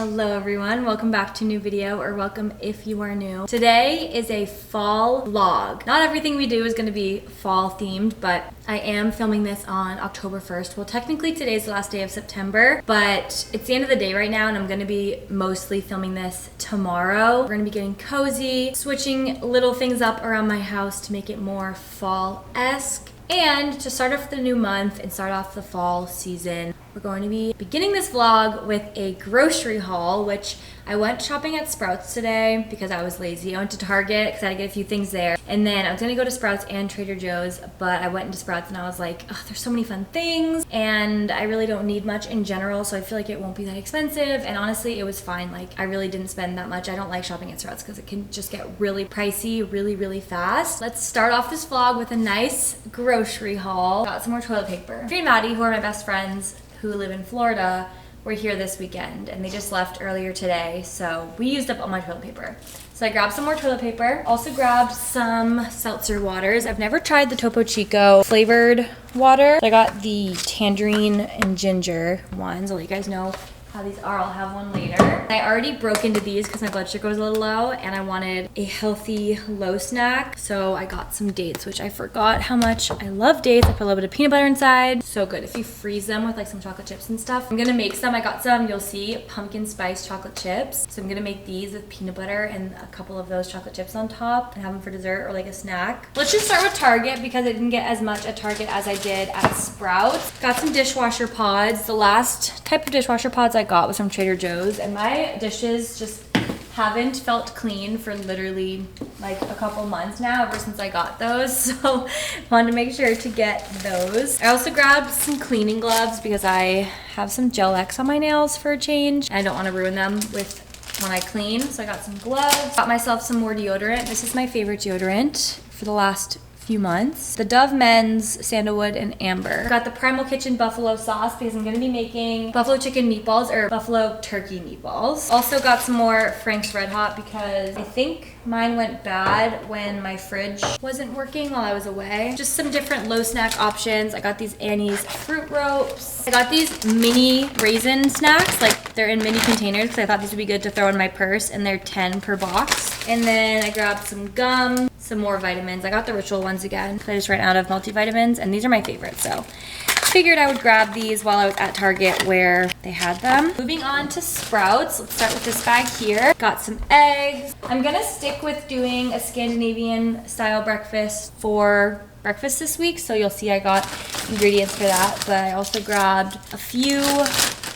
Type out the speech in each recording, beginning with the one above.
Hello everyone, welcome back to a new video, or welcome if you are new. Today is a fall vlog. Not everything we do is going to be fall themed, but I am filming this on October 1st. Well, technically today's the last day of September, but it's the end of the day right now and I'm going to be mostly filming this tomorrow. We're going to be getting cozy, switching little things up around my house to make it more fall-esque. And to start off the new month and start off the fall season, we're going to be beginning this vlog with a grocery haul, which I went shopping at Sprouts today because I was lazy. I went to Target because I had to get a few things there. And then I was gonna go to Sprouts and Trader Joe's, but I went into Sprouts and I was like, oh, there's so many fun things and I really don't need much in general, so I feel like it won't be that expensive. And honestly, it was fine. Like, I really didn't spend that much. I don't like shopping at Sprouts because it can just get really pricey really fast. Let's start off this vlog with a nice grocery haul. Got some more toilet paper. Free and Maddie, who are my best friends who live in Florida, were here this weekend and they just left earlier today, so we used up all my toilet paper. So I grabbed some more toilet paper. Also grabbed some seltzer waters. I've never tried the Topo Chico flavored water. I got the tangerine and ginger ones. I'll let you guys know how these are. I'll have one later. I already broke into these because my blood sugar was a little low and I wanted a healthy low snack. So I got some dates, which I forgot how much I love dates. I put a little bit of peanut butter inside. So good if you freeze them with like some chocolate chips and stuff. I'm gonna make some. I got some, you'll see, pumpkin spice chocolate chips. So I'm gonna make these with peanut butter and a couple of those chocolate chips on top and have them for dessert or like a snack. Let's just start with Target because I didn't get as much at Target as I did at Sprouts. Got some dishwasher pods. The last type of dishwasher pods I got was from Trader Joe's, and my dishes just haven't felt clean for literally like a couple months now, ever since I got those. So wanted to make sure to get those. I also grabbed some cleaning gloves because I have some Gel X on my nails for a change and I don't want to ruin them with when I clean. So I got some gloves. Got myself some more deodorant. This is my favorite deodorant for the last few months. The Dove Men's Sandalwood and Amber. Got the Primal Kitchen buffalo sauce because I'm going to be making buffalo chicken meatballs or buffalo turkey meatballs. Also got some more Frank's Red Hot because I think mine went bad when my fridge wasn't working while I was away. Just some different low snack options. I got these Annie's fruit ropes. I got these mini raisin snacks, like they're in mini containers because I thought these would be good to throw in my purse, and they're 10 per box. And then I grabbed some gum, some more vitamins. I got the Ritual ones again. I just ran out of multivitamins and these are my favorites, so figured I would grab these while I was at Target where they had them. Moving on to Sprouts, let's start with this bag here. Got some eggs. I'm gonna stick with doing a Scandinavian style breakfast for breakfast this week, so you'll see I got ingredients for that, but I also grabbed a few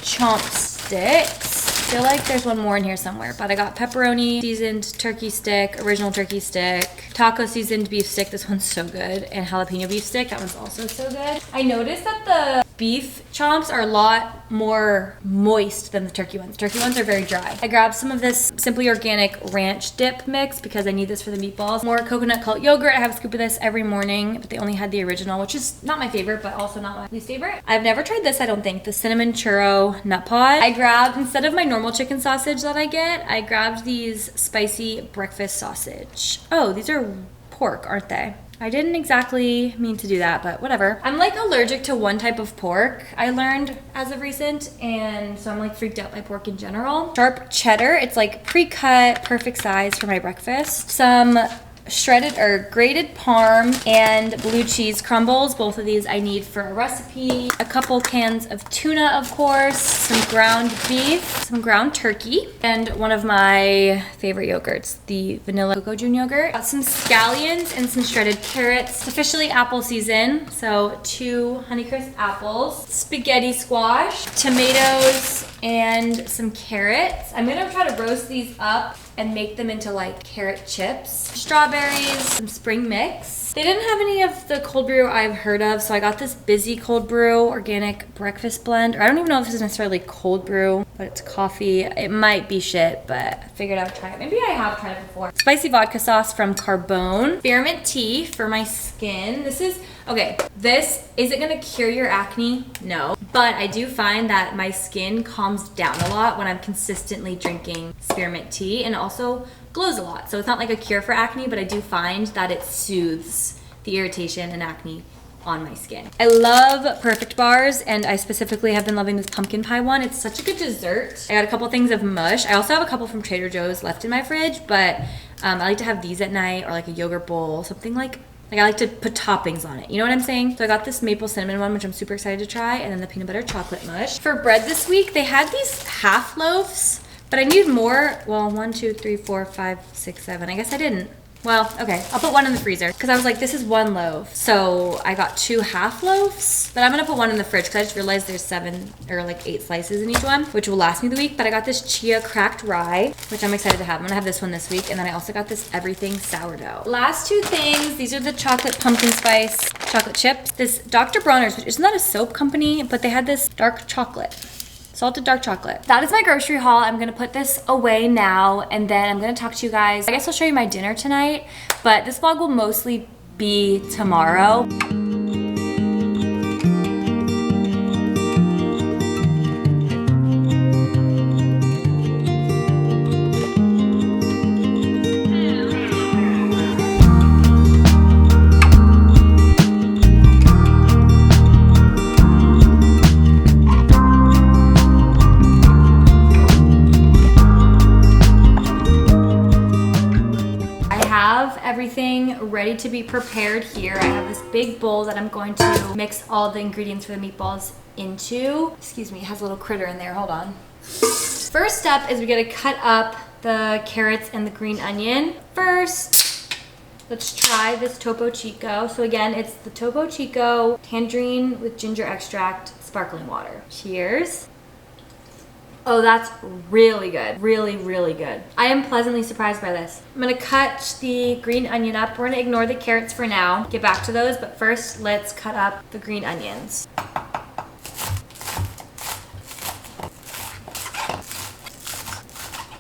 chomp sticks. I feel like there's one more in here somewhere, but I got pepperoni seasoned turkey stick, original turkey stick, taco seasoned beef stick, this one's so good, and jalapeno beef stick, that one's also so good. I noticed that the beef chomps are a lot more moist than the turkey ones. Turkey ones are very dry. I grabbed some of this Simply Organic ranch dip mix because I need this for the meatballs. More coconut cult yogurt. I have a scoop of this every morning, but they only had the original, which is not my favorite, but also not my least favorite. I've never tried this, I don't think, the cinnamon churro nut pod. I grabbed, instead of my normal chicken sausage that I get, I grabbed these spicy breakfast sausage. Oh, these are pork, aren't they? I didn't exactly mean to do that, but whatever. I'm like allergic to one type of pork, I learned as of recent, and so I'm like freaked out by pork in general. Sharp cheddar, it's like pre-cut, perfect size for my breakfast. Some shredded or grated parm and blue cheese crumbles. Both of these I need for a recipe. A couple cans of tuna, of course, some ground beef, some ground turkey, and one of my favorite yogurts, the vanilla cocoa June yogurt. Got some scallions and some shredded carrots. It's officially apple season, so 2 Honeycrisp apples, spaghetti squash, tomatoes, and some carrots. I'm gonna try to roast these up and make them into like carrot chips. Strawberries, some spring mix. They didn't have any of the cold brew I've heard of, so I got this Busy Cold Brew organic breakfast blend. Or I don't even know if this is necessarily cold brew, but it's coffee. It might be shit, but I figured I would try it. Maybe I have tried it before. Spicy vodka sauce from Carbone. Spearmint tea for my skin. This is, okay, is it gonna cure your acne? No. But I do find that my skin calms down a lot when I'm consistently drinking spearmint tea, and also glows a lot. So it's not like a cure for acne, but I do find that it soothes the irritation and acne on my skin. I love Perfect Bars, and I specifically have been loving this pumpkin pie one. It's such a good dessert. I got a couple things of mush. I also have a couple from Trader Joe's left in my fridge, but I like to have these at night, or like a yogurt bowl, something like I like to put toppings on it. You know what I'm saying? So I got this maple cinnamon one, which I'm super excited to try, and then the peanut butter chocolate mush. For bread this week, they had these half loaves, but I needed more. Well, 1, 2, 3, 4, 5, 6, 7. I guess I didn't. Well, okay, I'll put one in the freezer because I was like, this is 1 loaf. So I got 2 half loaves, but I'm gonna put one in the fridge because I just realized there's 7 or like 8 slices in each one, which will last me the week. But I got this chia cracked rye, which I'm excited to have. I'm gonna have this one this week. And then I also got this everything sourdough. Last 2 things, these are the chocolate pumpkin spice chocolate chips. This Dr. Bronner's, which is not a soap company, but they had this dark chocolate. Salted dark chocolate. That is my grocery haul. I'm gonna put this away now, and then I'm gonna talk to you guys. I guess I'll show you my dinner tonight, but this vlog will mostly be tomorrow. Everything ready to be prepared here. I have this big bowl that I'm going to mix all the ingredients for the meatballs into. Excuse me, it has a little critter in there, hold on. First step is we gotta cut up the carrots and the green onion. First, let's try this Topo Chico. So again, it's the Topo Chico tangerine with ginger extract, sparkling water. Cheers. Oh, that's really good. Really, really good. I am pleasantly surprised by this. I'm gonna cut the green onion up. We're gonna ignore the carrots for now, get back to those, but first let's cut up the green onions.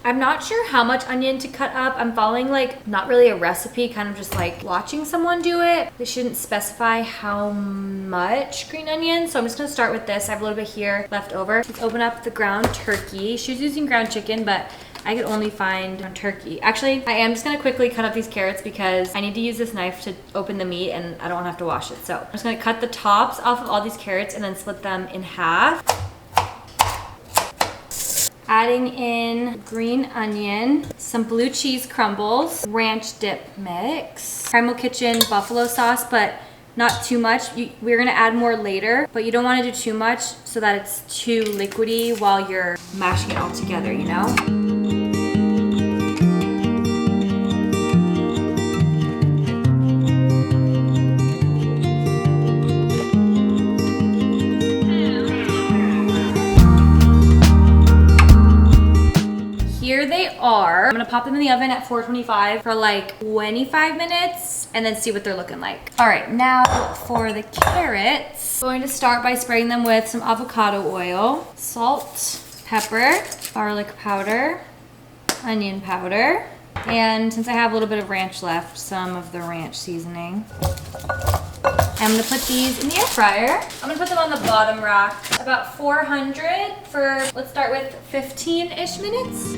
I'm not sure how much onion to cut up. I'm following like not really a recipe, kind of just like watching someone do it. They shouldn't specify how much green onion, so I'm just gonna start with this. I have a little bit here left over. Let's open up the ground turkey. She was using ground chicken, but I could only find ground turkey. Actually, I am just gonna quickly cut up these carrots because I need to use this knife to open the meat and I don't wanna have to wash it. So I'm just gonna cut the tops off of all these carrots and then split them in half. Adding in green onion, some blue cheese crumbles, ranch dip mix, Primal Kitchen buffalo sauce, but not too much. We're gonna add more later, but you don't wanna do too much so that it's too liquidy while you're mashing it all together, you know? Here they are. I'm gonna pop them in the oven at 425 for like 25 minutes and then see what they're looking like. All right, now for the carrots, I'm going to start by spraying them with some avocado oil, salt, pepper, garlic powder, onion powder, and since I have a little bit of ranch left, some of the ranch seasoning. I'm gonna put these in the air fryer. I'm gonna put them on the bottom rack, about 400 for, let's start with 15-ish minutes.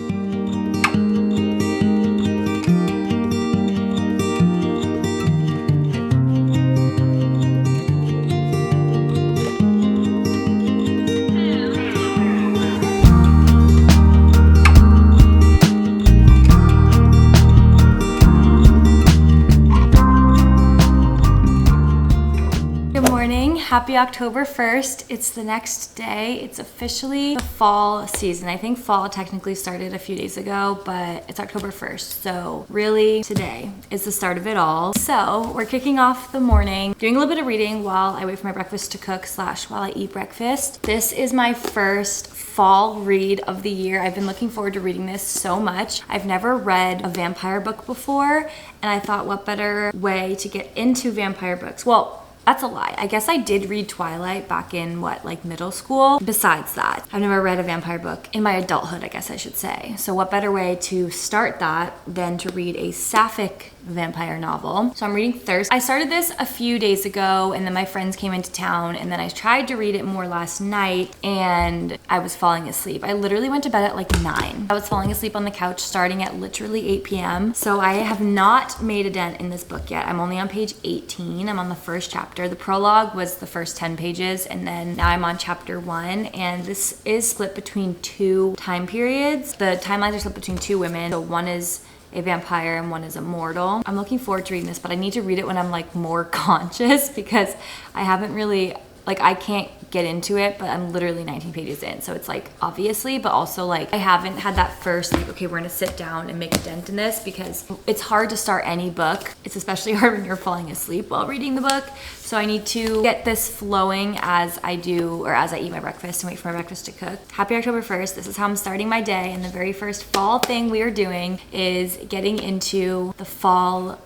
Happy October 1st. It's the next day. It's officially the fall season. I think fall technically started a few days ago, but it's October 1st. So really today is the start of it all. So we're kicking off the morning, doing a little bit of reading while I wait for my breakfast to cook / while I eat breakfast. This is my first fall read of the year. I've been looking forward to reading this so much. I've never read a vampire book before, and I thought what better way to get into vampire books. Well, that's a lie. I guess I did read Twilight back in like middle school. Besides that, I've never read a vampire book in my adulthood, I guess I should say. So what better way to start that than to read a sapphic vampire novel. So I'm reading Thirst. I started this a few days ago and then my friends came into town and then I tried to read it more last night and I was falling asleep. I literally went to bed at like 9. I was falling asleep on the couch starting at literally 8 p.m. So I have not made a dent in this book yet. I'm only on page 18. I'm on the first chapter. The prologue was the first 10 pages and then now I'm on chapter 1 and this is split between 2 time periods. The timelines are split between 2 women. So one is a vampire and one is immortal. I'm looking forward to reading this, but I need to read it when I'm like more conscious because I haven't really, like I can't get into it, but I'm literally 19 pages in. So it's like obviously, but also like I haven't had that first like, okay, we're gonna sit down and make a dent in this because it's hard to start any book. It's especially hard when you're falling asleep while reading the book. So I need to get this flowing as I do, or as I eat my breakfast and wait for my breakfast to cook. Happy October 1st. This is how I'm starting my day. And the very first fall thing we are doing is getting into the fall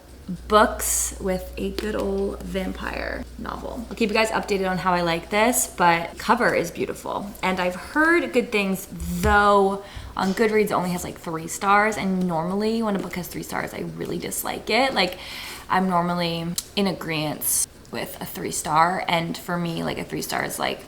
books with a good old vampire novel. I'll keep you guys updated on how I like this, but cover is beautiful. And I've heard good things, though on Goodreads it only has like 3 stars. And normally when a book has 3 stars, I really dislike it. Like I'm normally in agreement with a 3-star. And for me, like a 3-star is like,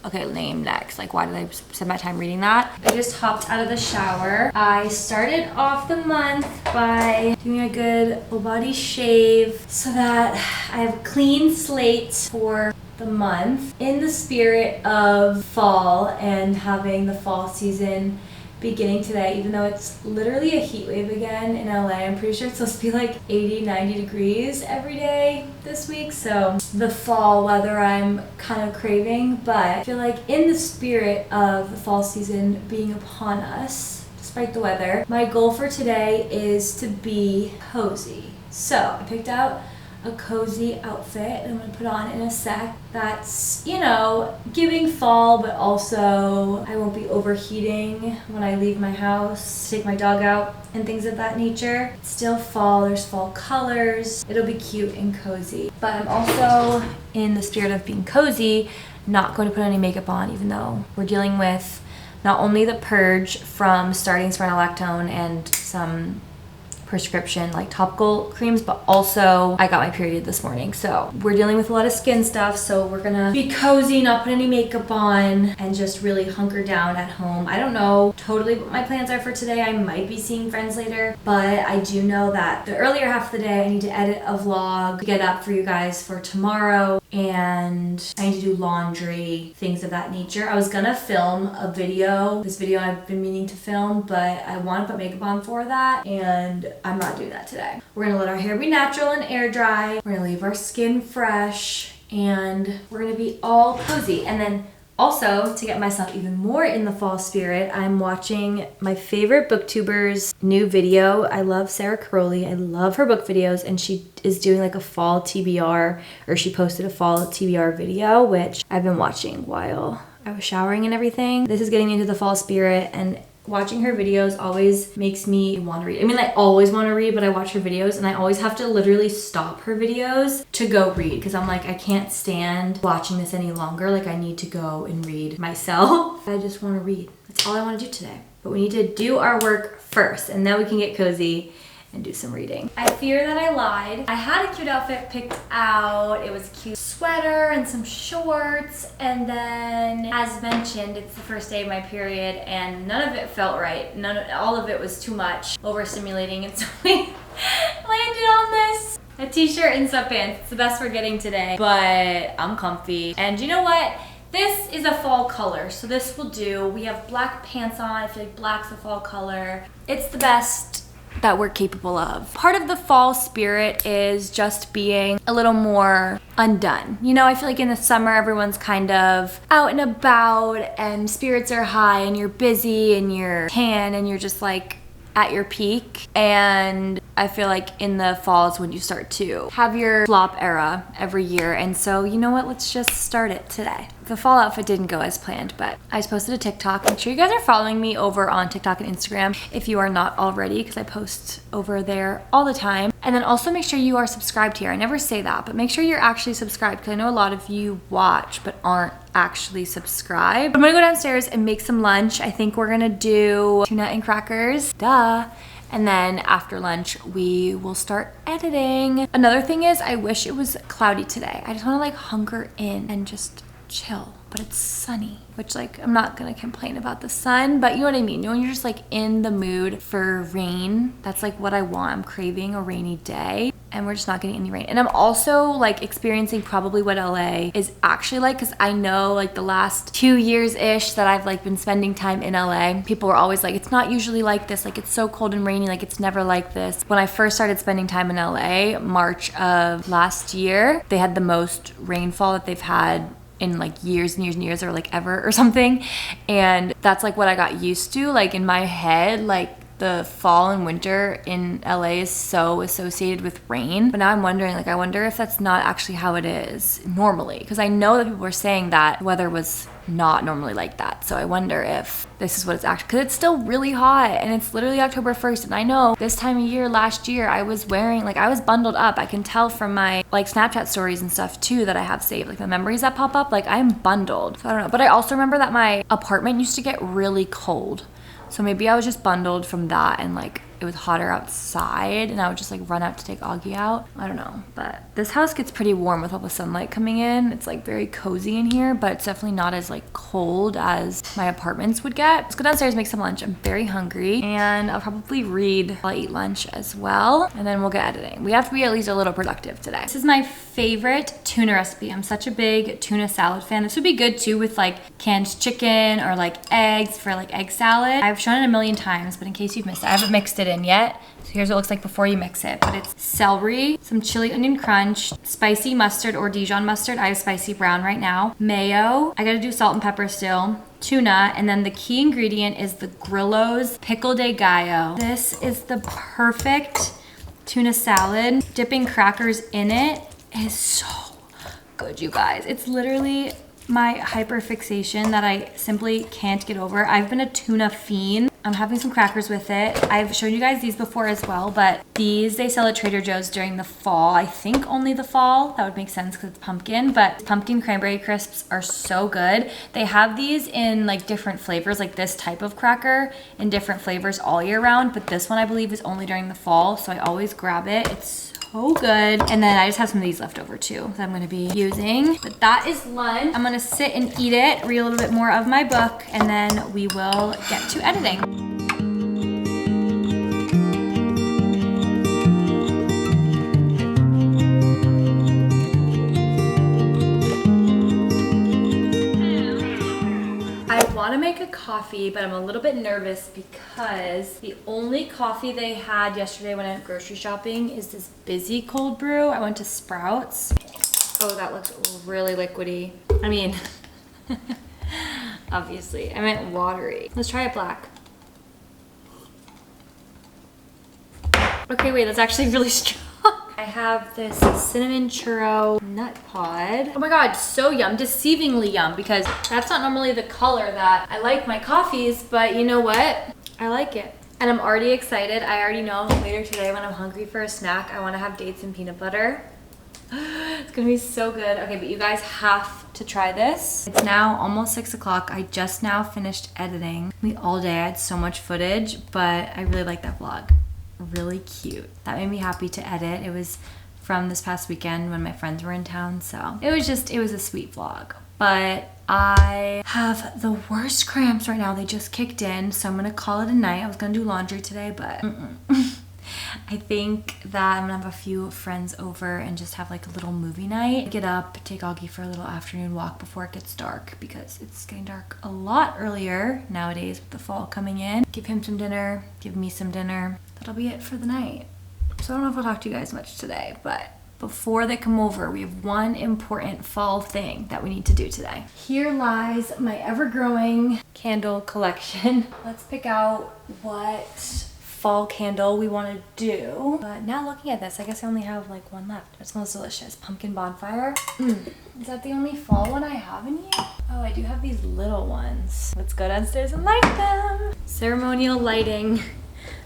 okay, name next. Like, why did I spend my time reading that? I just hopped out of the shower. I started off the month by doing a good full body shave so that I have a clean slate for the month. In the spirit of fall and having the fall season beginning today, even though it's literally a heat wave again in LA. I'm pretty sure it's supposed to be like 80, 90 degrees every day this week. So the fall weather I'm kind of craving, but I feel like in the spirit of the fall season being upon us, despite the weather, my goal for today is to be cozy. So I picked out a cozy outfit I'm gonna put on in a sec that's, you know, giving fall, but also I won't be overheating when I leave my house, take my dog out and things of that nature. It's still fall, there's fall colors, it'll be cute and cozy. But I'm also, in the spirit of being cozy, not going to put any makeup on, even though we're dealing with not only the purge from starting spironolactone and some prescription like topical creams, but also I got my period this morning, so we're dealing with a lot of skin stuff. So we're gonna be cozy, not put any makeup on, and just really hunker down at home. I don't know totally what my plans are for today. I might be seeing friends later, but I do know that the earlier half of the day I need to edit a vlog to get up for you guys for tomorrow, and I need to do laundry, things of that nature. I was gonna film a video, this video I've been meaning to film, but I want to put makeup on for that, and I'm not doing that today. We're gonna let our hair be natural and air dry. We're gonna leave our skin fresh, and we're gonna be all cozy. And then also, to get myself even more in the fall spirit, I'm watching my favorite booktuber's new video. I love Sarah Crowley. I love her book videos, and she is doing like a fall TBR, or she posted a fall TBR video, which I've been watching while I was showering and everything. This is getting into the fall spirit, and watching her videos always makes me want to read. I mean, I always want to read, but I watch her videos and I always have to literally stop her videos to go read, because I'm like, I can't stand watching this any longer. Like, I need to go and read myself. I just want to read. That's all I want to do today. But we need to do our work first, and then we can get cozy and do some reading. I fear that I lied. I had a cute outfit picked out. It was a cute sweater and some shorts, and then, as mentioned, it's the first day of my period and none of it felt right. All of it was too much, overstimulating, and so we landed on this. A t-shirt and sweatpants. It's the best we're getting today, but I'm comfy. And you know what? This is a fall color, so this will do. We have black pants on. I feel like black's a fall color. It's the best that we're capable of. Part of the fall spirit is just being a little more undone. You know, I feel like in the summer everyone's kind of out and about and spirits are high and you're busy and you're tan and you're just like at your peak. And I feel like in the fall is when you start to have your flop era every year. And so, you know what, let's just start it today. The fall outfit didn't go as planned, but I just posted a TikTok. Make sure you guys are following me over on TikTok and Instagram if you are not already, because I post over there all the time. And then also make sure you are subscribed here. I never say that, but make sure you're actually subscribed because I know a lot of you watch but aren't actually subscribed. I'm gonna go downstairs and make some lunch. I think we're gonna do tuna and crackers, duh. And then after lunch, we will start editing. Another thing is I wish it was cloudy today. I just wanna like hunker in and just chill, but it's sunny, which like I'm not gonna complain about the sun, but you know what I mean. You know, when you're just like in the mood for rain, that's like what I want. I'm craving a rainy day and we're just not getting any rain. And I'm also like experiencing probably what LA is actually like, because I know like the last 2 years-ish that I've like been spending time in LA, people were always like, it's not usually like this, like it's so cold and rainy, like it's never like this. When I first started spending time in LA, March of last year, they had the most rainfall that they've had in like years and years and years, or like ever or something. And that's like what I got used to. Like in my head, like the fall and winter in LA is so associated with rain. But now I'm wondering, like I wonder if that's not actually how it is normally. Because I know that people were saying that weather was not normally like that. So I wonder if this is what it's actually, because it's still really hot and it's literally October 1st. And I know this time of year last year I was wearing, like I was bundled up. I can tell from my like Snapchat stories and stuff too that I have saved, like the memories that pop up, like I'm bundled. So I don't know. But I also remember that my apartment used to get really cold. So maybe I was just bundled from that and like it was hotter outside and I would just like run out to take Augie out. I don't know, but this house gets pretty warm with all the sunlight coming in. It's like very cozy in here, but it's definitely not as like cold as my apartments would get. Let's go downstairs and make some lunch. I'm very hungry and I'll probably read while I eat lunch as well. And then we'll get editing. We have to be at least a little productive today. This is my favorite tuna recipe. I'm such a big tuna salad fan. This would be good too with like canned chicken or like eggs for like egg salad. I've shown it a million times, but in case you've missed it, I haven't mixed it in yet. So here's what it looks like before you mix it. But it's celery, some chili onion crunch, spicy mustard or Dijon mustard. I have spicy brown right now. Mayo. I gotta do salt and pepper still. Tuna, and then the key ingredient is the Grillo's pickle de gallo. This is the perfect tuna salad. Dipping crackers in it is so good, you guys. It's literally my hyperfixation that I simply can't get over. I've been a tuna fiend. I'm having some crackers with it. I've shown you guys these before as well, but these they sell at Trader Joe's during the fall. I think only the fall. That would make sense because it's pumpkin, but pumpkin cranberry crisps are so good. They have these in like different flavors, like this type of cracker in different flavors all year round, but this one I believe is only during the fall, so I always grab it. It's so good. And then I just have some of these left over too that I'm gonna be using. But that is lunch. I'm gonna sit and eat it, read a little bit more of my book, and then we will get to editing. I want to make a coffee, but I'm a little bit nervous because the only coffee they had yesterday when I went grocery shopping is this Busy cold brew. I went to Sprouts. Oh, that looks really liquidy. I mean, obviously, I meant watery. Let's try it black. Okay, wait, that's actually really strong. I have this cinnamon churro nut pod. Oh my god, so yum, deceivingly yum, because that's not normally the color that I like my coffees, but you know what? I like it. And I'm already excited. I already know later today when I'm hungry for a snack, I want to have dates and peanut butter. It's gonna be so good. Okay, but you guys have to try this. It's now almost 6 o'clock. I just now finished editing. All day I had so much footage, but I really like that vlog. Really cute. That made me happy to edit. It was from this past weekend when my friends were in town, so it was a sweet vlog. But I have the worst cramps right now. They just kicked in, so I'm gonna call it a night. I was gonna do laundry today, but I think that I'm gonna have a few friends over and just have like a little movie night. Get up, take Augie for a little afternoon walk before it gets dark, because it's getting dark a lot earlier nowadays with the fall coming in. Give him some dinner, give me some dinner. That'll be it for the night. So I don't know if I'll talk to you guys much today, but before they come over, we have one important fall thing that we need to do today. Here lies my ever-growing candle collection. Let's pick out what fall candle we want to do. But now looking at this, I guess I only have like one left. It smells delicious. Pumpkin bonfire. Is that the only fall one I have in here? Oh, I do have these little ones. Let's go downstairs and light them. Ceremonial lighting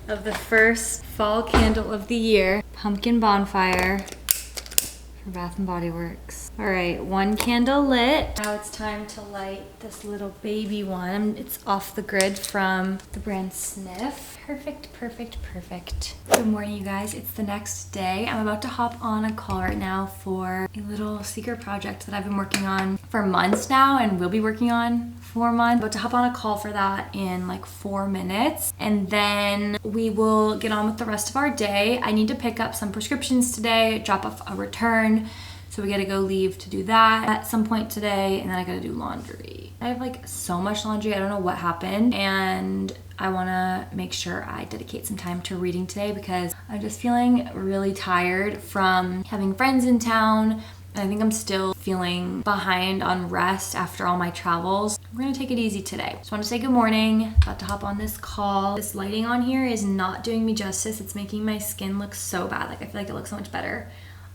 of the first fall candle of the year, pumpkin bonfire for Bath and Body Works. All right, one candle lit. Now it's time to light this little baby one. It's off the grid from the brand Sniff. Perfect, perfect, perfect. Good morning, you guys. It's the next day. I'm about to hop on a call right now for a little secret project that I've been working on for months now and will be working on for months. I'm about to hop on a call for that in like 4 minutes, and then we will get on with the rest of our day. I need to pick up some prescriptions today, drop off a return. So we gotta go leave to do that at some point today, and then I gotta do laundry. I have like so much laundry, I don't know what happened, and I wanna make sure I dedicate some time to reading today because I'm just feeling really tired from having friends in town. I think I'm still feeling behind on rest after all my travels. We're gonna take it easy today. Just wanna say good morning. About to hop on this call. This lighting on here is not doing me justice. It's making my skin look so bad. Like I feel like it looks so much better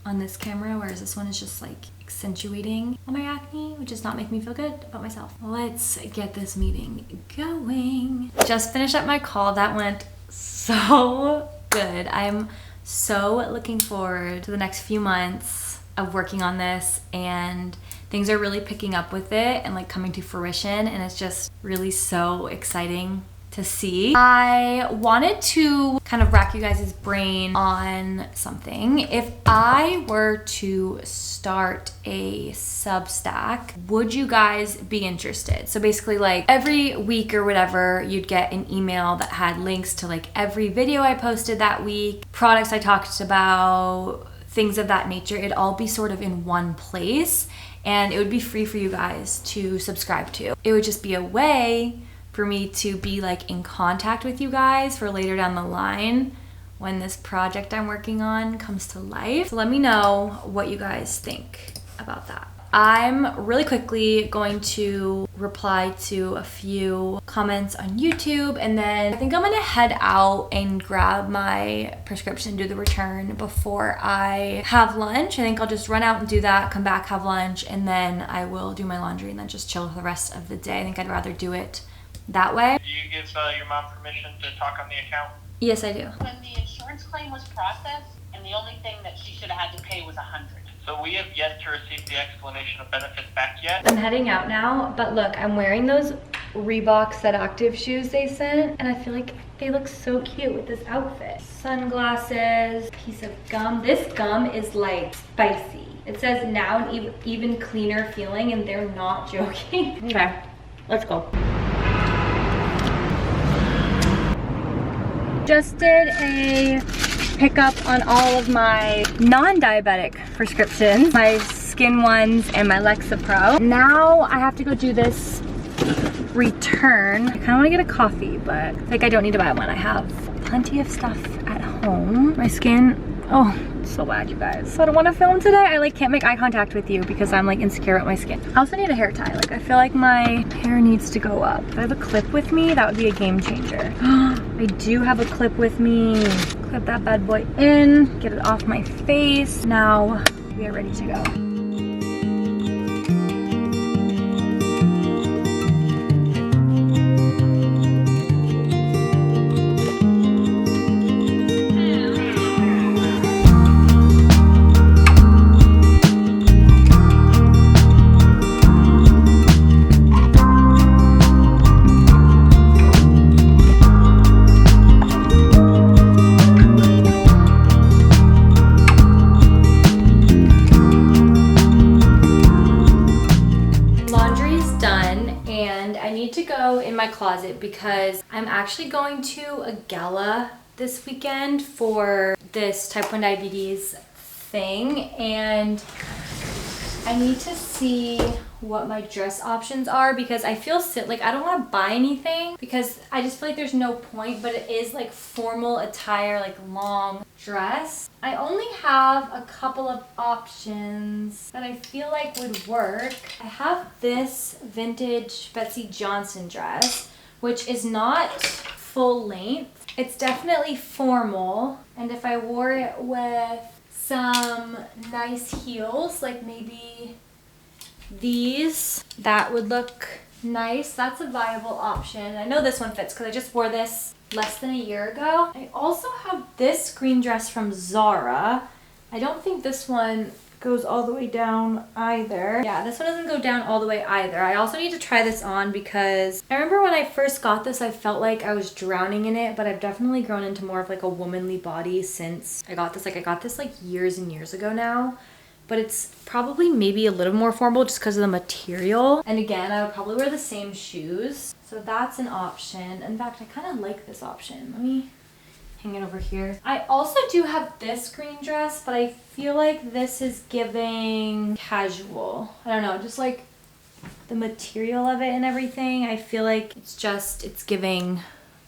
on this camera, whereas this one is just like accentuating all my acne, which does not make me feel good about myself. Let's get this meeting going. Just finished up my call. That went so good. I'm so looking forward to the next few months of working on this, and things are really picking up with it and like coming to fruition, and it's just really so exciting to see. I wanted to kind of rack you guys' brain on something. If I were to start a Substack, would you guys be interested? So basically like every week or whatever, you'd get an email that had links to like every video I posted that week, products I talked about, things of that nature. It'd all be sort of in one place, and it would be free for you guys to subscribe to. It would just be a way for me to be like in contact with you guys for later down the line when this project I'm working on comes to life. So let me know what you guys think about that. I'm really quickly going to reply to a few comments on YouTube, and then I think I'm gonna head out and grab my prescription, do the return before I have lunch. I think I'll just run out and do that, come back, have lunch, and then I will do my laundry and then just chill for the rest of the day. I think I'd rather do it that way. Do you give your mom permission to talk on the account? Yes, I do. When the insurance claim was processed, and the only thing that she should have had to pay was $100. So we have yet to receive the explanation of benefits back yet. I'm heading out now, but look, I'm wearing those Reebok Set Active shoes they sent, and I feel like they look so cute with this outfit. Sunglasses, piece of gum. This gum is like spicy. It says now an even cleaner feeling, and they're not joking. Okay, let's go. Just did a pickup on all of my non-diabetic prescriptions, my skin ones and my Lexapro. Now I have to go do this return. I kind of want to get a coffee, but like I don't need to buy one. I have plenty of stuff at home. My skin, oh, it's so bad, you guys. So I don't want to film today. I like can't make eye contact with you because I'm like insecure about my skin. I also need a hair tie. Like I feel like my hair needs to go up. If I have a clip with me, that would be a game changer. I do have a clip with me. Clip that bad boy in, get it off my face. Now we are ready to go. My closet because I'm actually going to a gala this weekend for this type 1 diabetes thing, and I need to see what my dress options are because I feel like I don't want to buy anything because I just feel like there's no point, but it is like formal attire, like long dress. I only have a couple of options that I feel like would work. I have this vintage Betsy Johnson dress, which is not full length. It's definitely formal, and if I wore it with some nice heels, like maybe these, that would look nice. That's a viable option. I know this one fits because I just wore this less than a year ago. I also have this green dress from Zara. I don't think this one goes all the way down either. Yeah, this one doesn't go down all the way either. I also need to try this on because I remember when I first got this, I felt like I was drowning in it, but I've definitely grown into more of like a womanly body since I got this. Like I got this like years and years ago now, but it's probably maybe a little more formal just because of the material. And again, I would probably wear the same shoes. So that's an option. In fact, I kind of like this option. Let me hang it over here. I also do have this green dress, but I feel like this is giving casual. I don't know, just like the material of it and everything. I feel like it's giving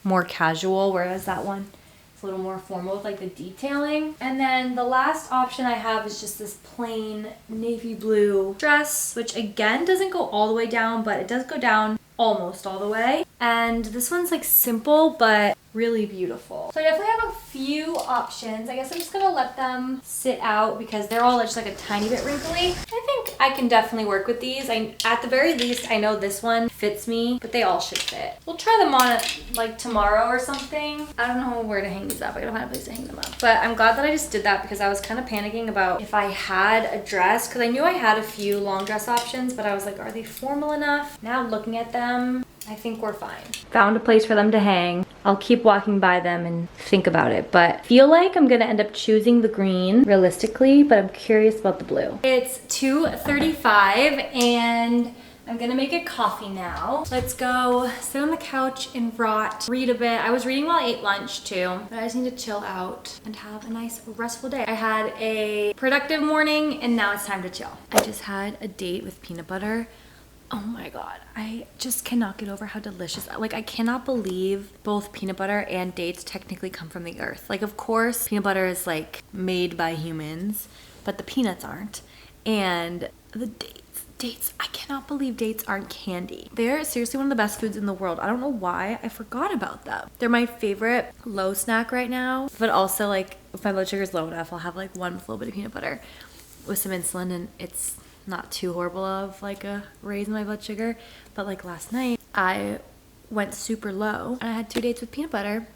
more casual, whereas that one is a little more formal with like the detailing. And then the last option I have is just this plain navy blue dress, which again doesn't go all the way down, but it does go down almost all the way. And this one's like simple but really beautiful. So I definitely have a few options. I guess I'm just gonna let them sit out because they're all just like a tiny bit wrinkly. I think I can definitely work with these. At the very least, I know this one fits me, but they all should fit. We'll try them on like tomorrow or something. I don't know where to hang these up. I gotta find a place to hang them up. But I'm glad that I just did that because I was kind of panicking about if I had a dress, because I knew I had a few long dress options, but I was like, are they formal enough? Now looking at them, I think we're fine. Found a place for them to hang. I'll keep walking by them and think about it, but feel like I'm gonna end up choosing the green realistically, but I'm curious about the blue. It's 2:35 and I'm gonna make a coffee now. Let's go sit on the couch and read a bit. I was reading while I ate lunch too, but I just need to chill out and have a nice restful day. I had a productive morning and now it's time to chill. I just had a date with peanut butter. Oh my god, I just cannot get over how delicious. Like, I cannot believe both peanut butter and dates technically come from the earth. Like, of course, peanut butter is like made by humans, but the peanuts aren't. And the dates, I cannot believe dates aren't candy. They're seriously one of the best foods in the world. I don't know why I forgot about them. They're my favorite low snack right now, but also like if my blood sugar is low enough, I'll have like one with a little bit of peanut butter with some insulin, and it's not too horrible of like a raise in my blood sugar. But like last night I went super low and I had 2 dates with peanut butter,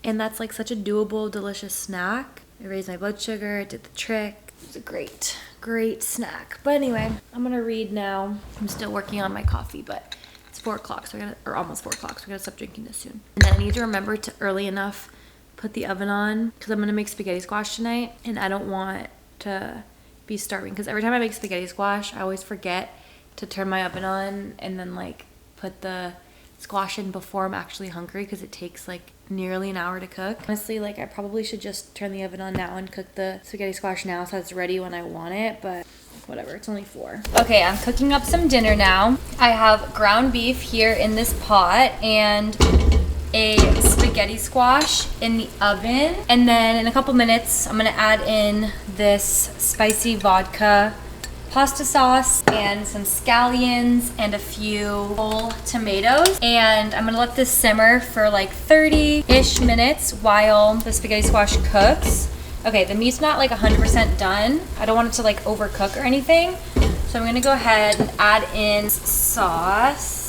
and that's like such a doable, delicious snack. It raised my blood sugar, it did the trick. It was a great snack. But anyway, I'm gonna read now. I'm still working on my coffee, but it's 4 o'clock, so or almost 4 o'clock, so we're gonna stop drinking this soon. And then I need to remember to early enough put the oven on because I'm gonna make spaghetti squash tonight, and I don't want to be starving because every time I make spaghetti squash I always forget to turn my oven on and then like put the squash in before I'm actually hungry because it takes like nearly an hour to cook. Honestly, like I probably should just turn the oven on now and cook the spaghetti squash now so it's ready when I want it, but whatever, it's only 4. Okay, I'm cooking up some dinner now. I have ground beef here in this pot and a spaghetti squash in the oven, and then in a couple minutes I'm gonna add in this spicy vodka pasta sauce and some scallions and a few whole tomatoes, and I'm gonna let this simmer for like 30-ish minutes while the spaghetti squash cooks. Okay, the meat's not like 100% done. I don't want it to like overcook or anything, so I'm gonna go ahead and add in sauce.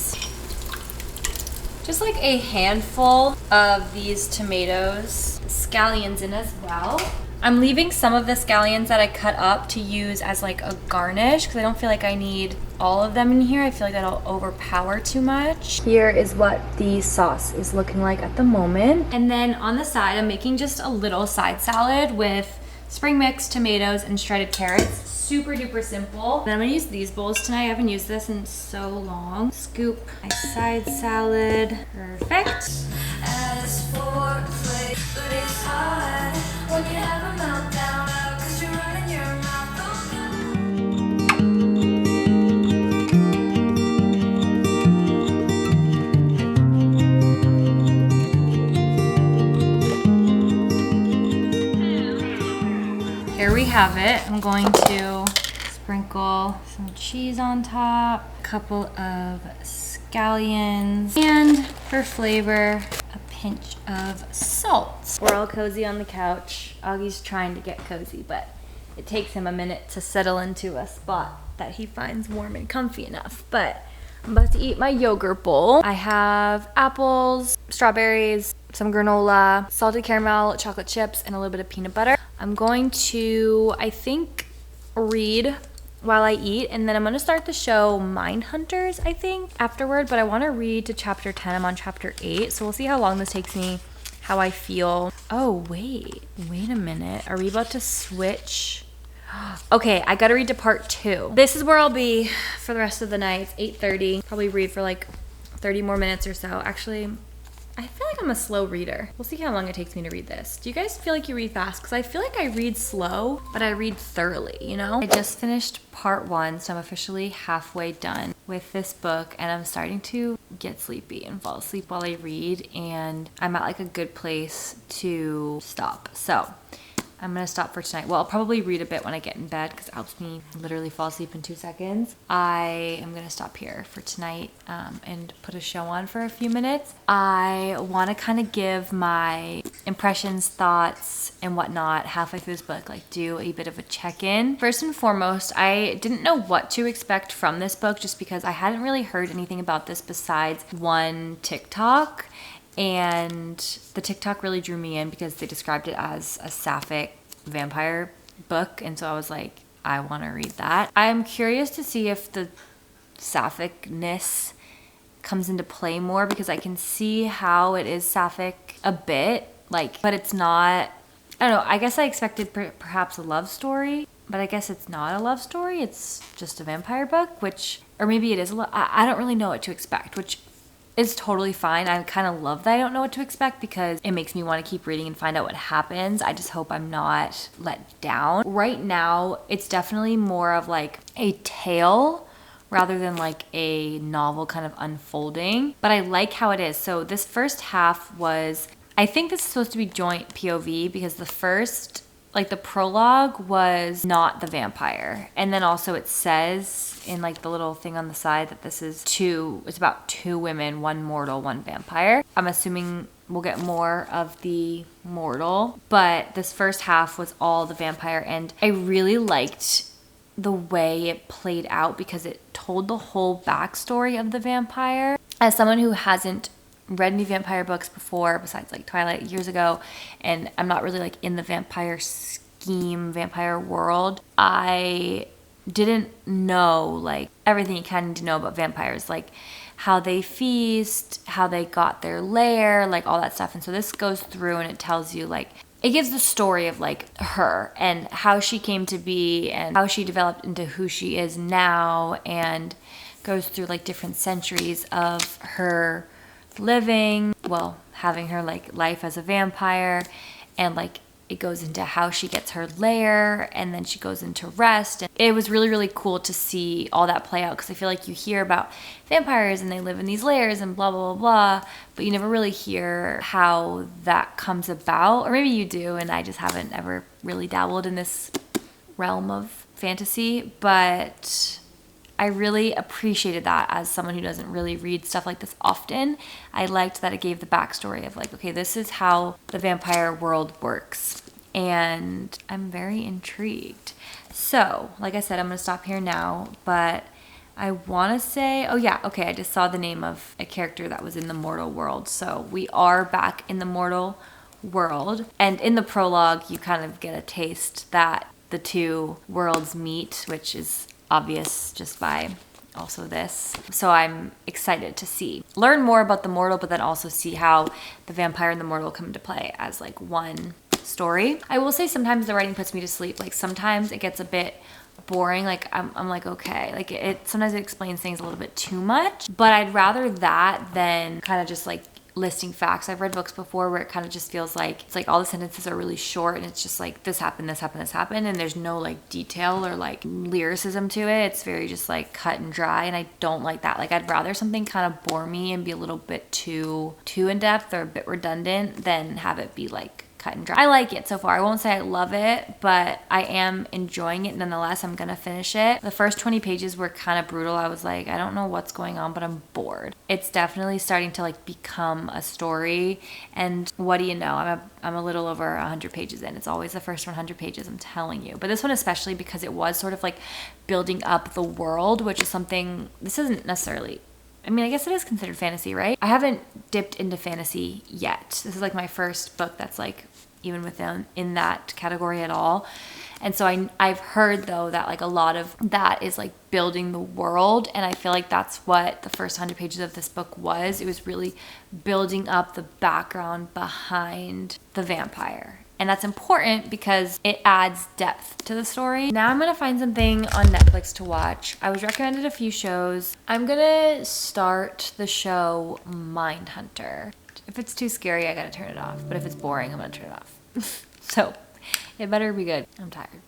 Just like a handful of these tomatoes, scallions in as well. I'm leaving some of the scallions that I cut up to use as like a garnish because I don't feel like I need all of them in here. I feel like that'll overpower too much. Here is what the sauce is looking like at the moment. And then on the side, I'm making just a little side salad with spring mix, tomatoes, and shredded carrots. Super duper simple. And I'm gonna use these bowls tonight. I haven't used this in so long. Scoop my side salad. Perfect. As for play, but it's hard when you have a meltdown because you're running your mouth. Here we have it. I'm going to sprinkle some cheese on top, a couple of scallions, and for flavor, a pinch of salt. We're all cozy on the couch. Augie's trying to get cozy, but it takes him a minute to settle into a spot that he finds warm and comfy enough. But I'm about to eat my yogurt bowl. I have apples, strawberries, some granola, salted caramel, chocolate chips, and a little bit of peanut butter. I'm going to, I think, read while I eat, and then I'm going to start the show Mindhunters, I think, afterward, but I want to read to chapter 10. I'm on chapter 8, so we'll see how long this takes me, how I feel. Oh, wait a minute. Are we about to switch? Okay, I got to read to part 2. This is where I'll be for the rest of the night. It's 8:30. Probably read for like 30 more minutes or so. Actually, I feel like I'm a slow reader. We'll see how long it takes me to read this. Do you guys feel like you read fast? Because I feel like I read slow, but I read thoroughly, you know? I just finished part 1, so I'm officially halfway done with this book, and I'm starting to get sleepy and fall asleep while I read, and I'm at like a good place to stop. So I'm gonna stop for tonight. Well, I'll probably read a bit when I get in bed because it helps me literally fall asleep in 2 seconds. I am gonna stop here for tonight and put a show on for a few minutes. I want to kind of give my impressions, thoughts, and whatnot halfway through this book, like do a bit of a check-in. First and foremost, I didn't know what to expect from this book just because I hadn't really heard anything about this besides one TikTok. And the TikTok really drew me in because they described it as a sapphic vampire book. And so I was like, I want to read that. I'm curious to see if the sapphicness comes into play more because I can see how it is sapphic a bit, like, but it's not, I don't know. I guess I expected perhaps a love story, but I guess it's not a love story. It's just a vampire book, or maybe it is I don't really know what to expect, which is totally fine. I kind of love that I don't know what to expect because it makes me want to keep reading and find out what happens. I just hope I'm not let down. Right now, it's definitely more of like a tale rather than like a novel kind of unfolding, but I like how it is. So this first half was, I think this is supposed to be joint POV because the first, like the prologue was not the vampire. And then also it says in like the little thing on the side that this is it's about 2 women, 1 mortal, 1 vampire. I'm assuming we'll get more of the mortal, but this first half was all the vampire, and I really liked the way it played out because it told the whole backstory of the vampire. As someone who hasn't read any vampire books before, besides like Twilight years ago, and I'm not really like in the vampire scheme, vampire world, I didn't know like everything you kind of need to know about vampires, like how they feast, how they got their lair, like all that stuff. And so this goes through and it tells you, like, it gives the story of like her and how she came to be and how she developed into who she is now, and goes through like different centuries of her living, well, having her like life as a vampire, and like it goes into how she gets her lair, and then she goes into rest. And it was really, really cool to see all that play out because I feel like you hear about vampires and they live in these lairs and blah, blah, blah, blah, but you never really hear how that comes about. Or maybe you do, and I just haven't ever really dabbled in this realm of fantasy, but I really appreciated that as someone who doesn't really read stuff like this often. I liked that it gave the backstory of like, okay, this is how the vampire world works. And I'm very intrigued. So, like I said, I'm going to stop here now, but I want to say, oh yeah, okay, I just saw the name of a character that was in the mortal world. So we are back in the mortal world. And in the prologue, you kind of get a taste that the 2 worlds meet, which is obvious just by also this. So I'm excited to learn more about the mortal, but then also see how the vampire and the mortal come into play as like one story. I will say sometimes the writing puts me to sleep. Like sometimes it gets a bit boring. Like I'm like, okay, like sometimes it explains things a little bit too much, but I'd rather that than kind of just like listing facts. I've read books before where it kind of just feels like it's like all the sentences are really short and it's just like this happened, this happened, this happened, and there's no like detail or like lyricism to it. It's very just like cut and dry, and I don't like that. Like I'd rather something kind of bore me and be a little bit too in depth or a bit redundant than have it be like cut and dry. I like it so far. I won't say I love it, but I am enjoying it nonetheless. I'm gonna finish it. The first 20 pages were kind of brutal. I was like, I don't know what's going on, but I'm bored. It's definitely starting to like become a story, and what do you know? I'm a little over 100 pages in. It's always the first 100 pages, I'm telling you. But this one especially because it was sort of like building up the world, which is something, this isn't necessarily I mean, I guess it is considered fantasy, right? I haven't dipped into fantasy yet. This is like my first book that's like even within in that category at all. And so I've heard though that like a lot of that is like building the world, and I feel like that's what the first 100 pages of this book was. It was really building up the background behind the vampire. And that's important because it adds depth to the story. Now I'm gonna find something on Netflix to watch. I was recommended a few shows. I'm gonna start the show Mindhunter. If it's too scary, I gotta turn it off. But if it's boring, I'm gonna turn it off. So it better be good. I'm tired.